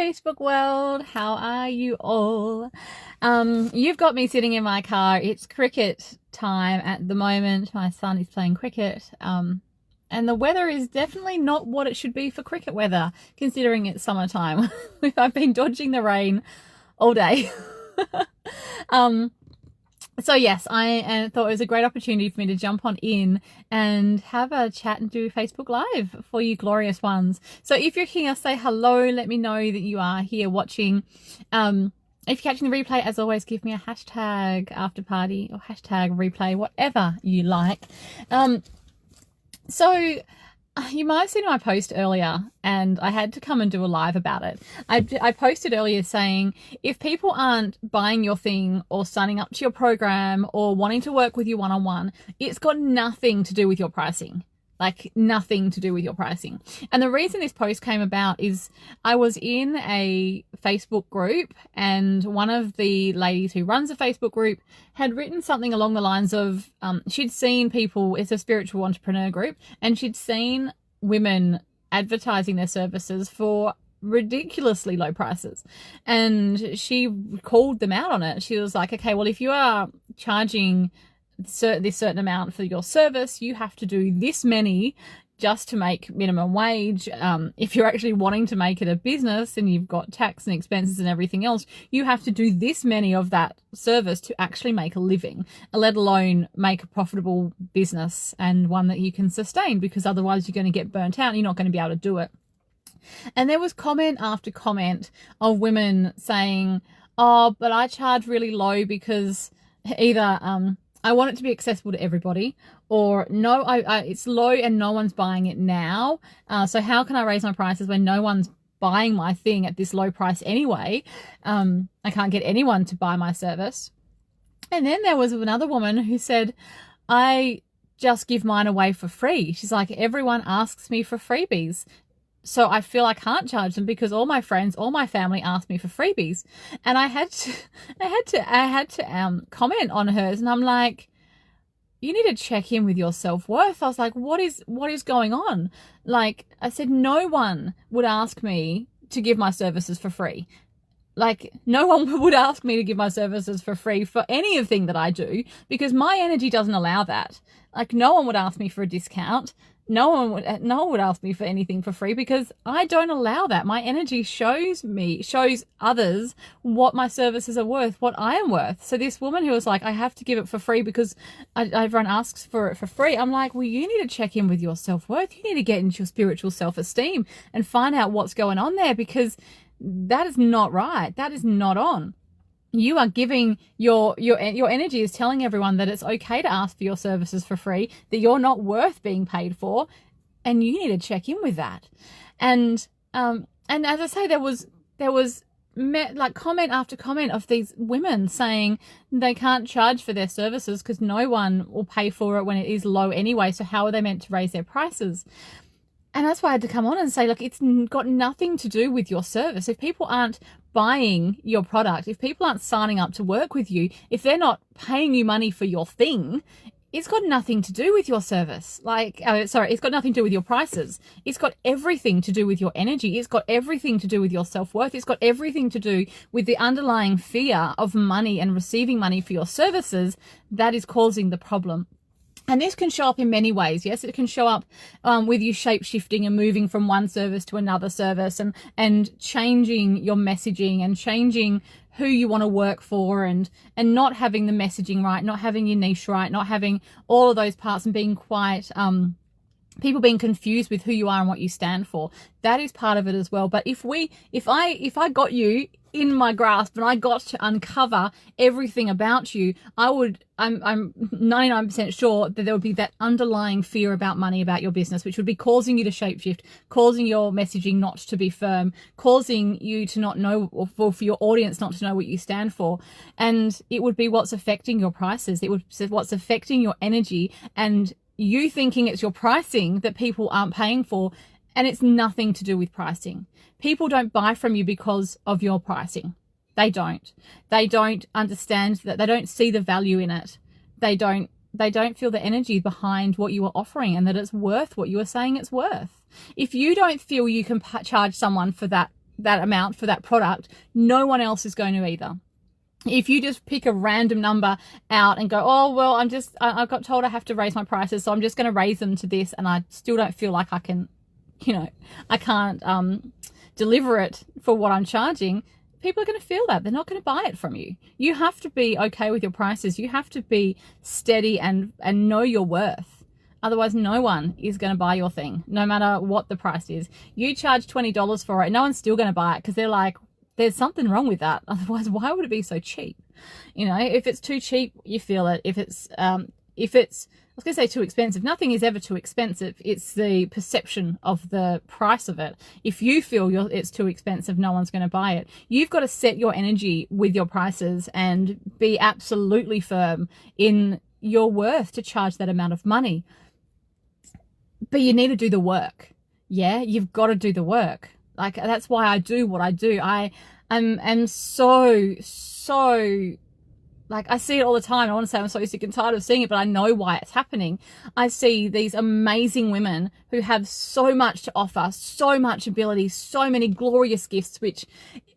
Facebook world. How are you all? You've got me sitting in my car. It's cricket time at the moment. My son is playing cricket. And the weather is definitely not what it should be for cricket weather, considering it's summertime. I've been dodging the rain all day. So yes, I thought it was a great opportunity for me to jump on in and have a chat and do Facebook Live for you glorious ones. So if you're here, say hello. Let me know that you are here watching. If you're catching the replay, as always, give me a hashtag after party or hashtag replay, whatever you like. So you might have seen my post earlier, and I had to come and do a live about it. I posted earlier saying, if people aren't buying your thing or signing up to your program or wanting to work with you one-on-one, it's got nothing to do with your pricing. Like, nothing to do with your pricing. And the reason this post came about is I was in a Facebook group, and one of the ladies who runs a Facebook group had written something along the lines of, she'd seen people, it's a spiritual entrepreneur group, and she'd seen women advertising their services for ridiculously low prices. And she called them out on it. She was like, okay, well, if you are charging this certain amount for your service, you have to do this many just to make minimum wage. If you're actually wanting to make it a business and you've got tax and expenses and everything else, you have to do this many of that service to actually make a living, let alone make a profitable business and one that you can sustain, because otherwise you're going to get burnt out and you're not going to be able to do it. And there was comment after comment of women saying, oh, but I charge really low because either I want it to be accessible to everybody, or no, it's low and no one's buying it now. So how can I raise my prices when no one's buying my thing at this low price anyway? I can't get anyone to buy my service. And then there was another woman who said, I just give mine away for free. She's like, everyone asks me for freebies, so I feel I can't charge them because all my friends, all my family ask me for freebies. And I had to comment on hers, and I'm like, you need to check in with your self-worth. I was like, what is going on? Like, I said, no one would ask me to give my services for free. Like, no one would ask me to give my services for free for anything that I do, because my energy doesn't allow that. Like, no one would ask me for a discount. No one would ask me for anything for free, because I don't allow that. My energy shows others what my services are worth, what I am worth. So this woman who was like, I have to give it for free because everyone asks for it for free. I'm like, well, you need to check in with your self-worth. You need to get into your spiritual self-esteem and find out what's going on there, because that is not right. That is not on. You are giving your energy is telling everyone that it's okay to ask for your services for free, that you're not worth being paid for, and you need to check in with that. And as I say, there was like comment after comment of these women saying they can't charge for their services because no one will pay for it when it is low anyway. So how are they meant to raise their prices? And that's why I had to come on and say, look, it's got nothing to do with your service. If people aren't buying your product, if people aren't signing up to work with you, if they're not paying you money for your thing, it's got nothing to do with your service. It's got nothing to do with your prices. It's got everything to do with your energy. It's got everything to do with your self-worth. It's got everything to do with the underlying fear of money and receiving money for your services that is causing the problem. And this can show up in many ways. Yes, it can show up with you shape-shifting and moving from one service to another service, and changing your messaging and changing who you want to work for, and not having the messaging right, not having your niche right, not having all of those parts, and being quite people being confused with who you are and what you stand for. That is part of it as well. But if I got you in my grasp and I got to uncover everything about you, I'm 99% sure that there would be that underlying fear about money, about your business, which would be causing you to shapeshift, causing your messaging not to be firm, causing you to not know, or for your audience not to know what you stand for. And it would be what's affecting your prices. It would be what's affecting your energy, and you thinking it's your pricing that people aren't paying for. And it's nothing to do with pricing. People don't buy from you because of your pricing. They don't. They don't understand that. They don't see the value in it. They don't feel the energy behind what you are offering, and that it's worth what you are saying it's worth. If you don't feel you can charge someone for that that amount for that product, no one else is going to either. If you just pick a random number out and go, oh, well, I got told I have to raise my prices, so I'm just going to raise them to this, and I still don't feel like I can, I can't deliver it for what I'm charging, people are going to feel that. They're not going to buy it from you. You have to be okay with your prices. You have to be steady and know your worth. Otherwise, no one is going to buy your thing, no matter what the price is. You charge $20 for it, no one's still going to buy it because they're like, there's something wrong with that. Otherwise, why would it be so cheap? If it's too cheap, you feel it. If it's, I was going to say too expensive. Nothing is ever too expensive. It's the perception of the price of it. If you feel it's too expensive, no one's going to buy it. You've got to set your energy with your prices and be absolutely firm in your worth to charge that amount of money. But you need to do the work. Yeah, you've got to do the work. Like, that's why I do what I do. I am so, like, I see it all the time. I want to say I'm so sick and tired of seeing it, but I know why it's happening. I see these amazing women who have so much to offer, so much ability, so many glorious gifts, which,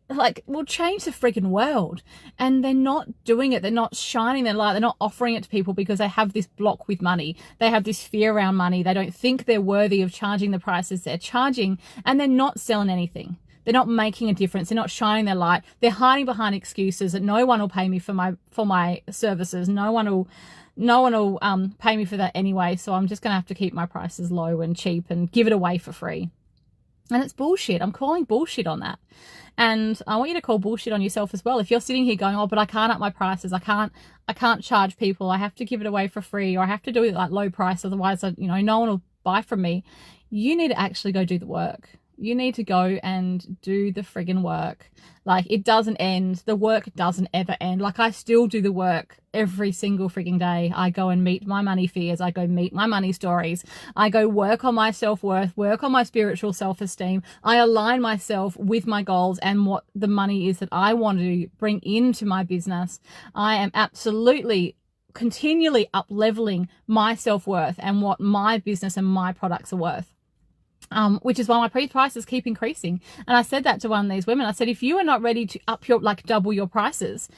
like, will change the freaking world. And they're not doing it. They're not shining their light. They're not offering it to people because they have this block with money. They have this fear around money. They don't think they're worthy of charging the prices they're charging, and they're not selling anything. They're not making a difference. They're not shining their light. They're hiding behind excuses that no one will pay me for my services. No one will pay me for that anyway. So I'm just going to have to keep my prices low and cheap and give it away for free. And it's bullshit. I'm calling bullshit on that. And I want you to call bullshit on yourself as well. If you're sitting here going, oh, but I can't up my prices. I can't charge people. I have to give it away for free, or I have to do it like low price. Otherwise, no one will buy from me. You need to actually go do the work. You need to go and do the friggin' work. Like, it doesn't end. The work doesn't ever end. Like, I still do the work every single frigging day. I go and meet my money fears. I go meet my money stories. I go work on my self-worth, work on my spiritual self-esteem. I align myself with my goals and what the money is that I want to bring into my business. I am absolutely continually up-leveling my self-worth and what my business and my products are worth. Which is why my prices keep increasing. And I said that to one of these women. I said, if you are not ready to double your prices,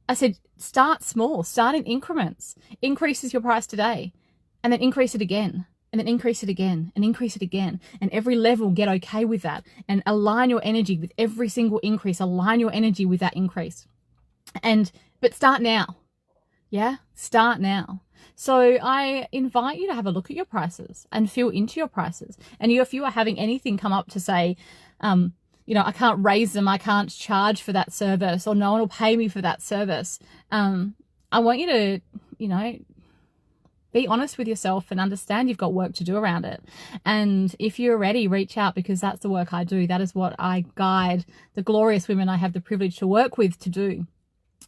I said, start small, start in increments, increases your price today, and then increase it again, and then increase it again, and increase it again. And every level, get okay with that and align your energy with every single increase, align your energy with that increase. But start now. Yeah, start now. So I invite you to have a look at your prices and feel into your prices. And if you are having anything come up to say, I can't raise them, I can't charge for that service, or no one will pay me for that service. I want you to, be honest with yourself and understand you've got work to do around it. And if you're ready, reach out, because that's the work I do. That is what I guide the glorious women I have the privilege to work with to do.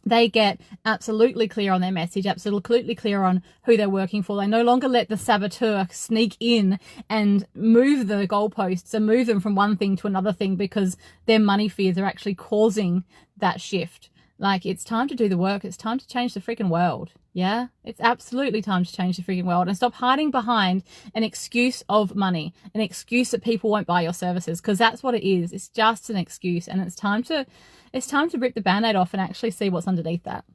They get absolutely clear on their message, absolutely clear on who they're working for. They no longer let the saboteur sneak in and move the goalposts and move them from one thing to another thing because their money fears are actually causing that shift. Like, it's time to do the work. It's time to change the freaking world. Yeah, it's absolutely time to change the freaking world and stop hiding behind an excuse of money, an excuse that people won't buy your services, because that's what it is. It's just an excuse, and it's time to rip the Band-Aid off and actually see what's underneath that.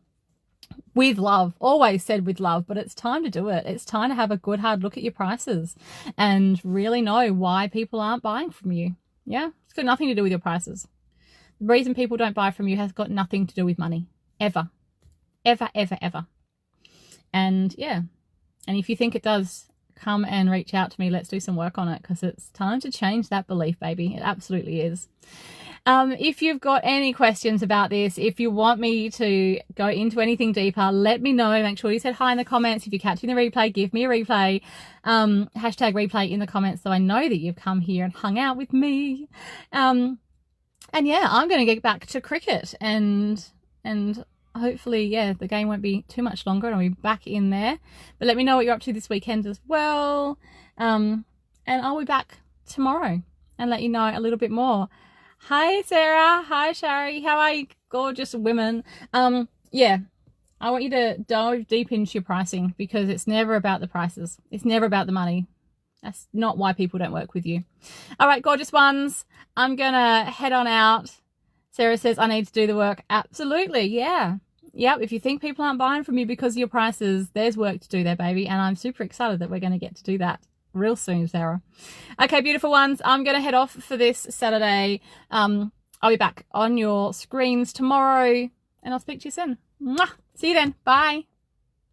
With love, always said with love, but it's time to do it. It's time to have a good hard look at your prices and really know why people aren't buying from you. Yeah, it's got nothing to do with your prices. The reason people don't buy from you has got nothing to do with money. Ever. Ever, ever, ever. And yeah, and if you think it does, come and reach out to me. Let's do some work on it, because it's time to change that belief, baby. It absolutely is. If you've got any questions about this, if you want me to go into anything deeper, let me know. Make sure you said hi in the comments. If you're catching the replay, give me a replay, hashtag replay in the comments, so I know that you've come here and hung out with me. And yeah, I'm going to get back to cricket and hopefully, yeah, the game won't be too much longer and I'll be back in there. But let me know what you're up to this weekend as well. And I'll be back tomorrow and let you know a little bit more. Hi, Sarah. Hi, Shari. How are you, gorgeous women? Yeah, I want you to dive deep into your pricing, because it's never about the prices. It's never about the money. That's not why people don't work with you. All right, gorgeous ones. I'm going to head on out. Sarah says, I need to do the work. Absolutely. Yeah. Yep. If you think people aren't buying from you because of your prices, there's work to do there, baby. And I'm super excited that we're going to get to do that real soon, Sarah. Okay, beautiful ones. I'm going to head off for this Saturday. I'll be back on your screens tomorrow and I'll speak to you soon. Mwah! See you then. Bye.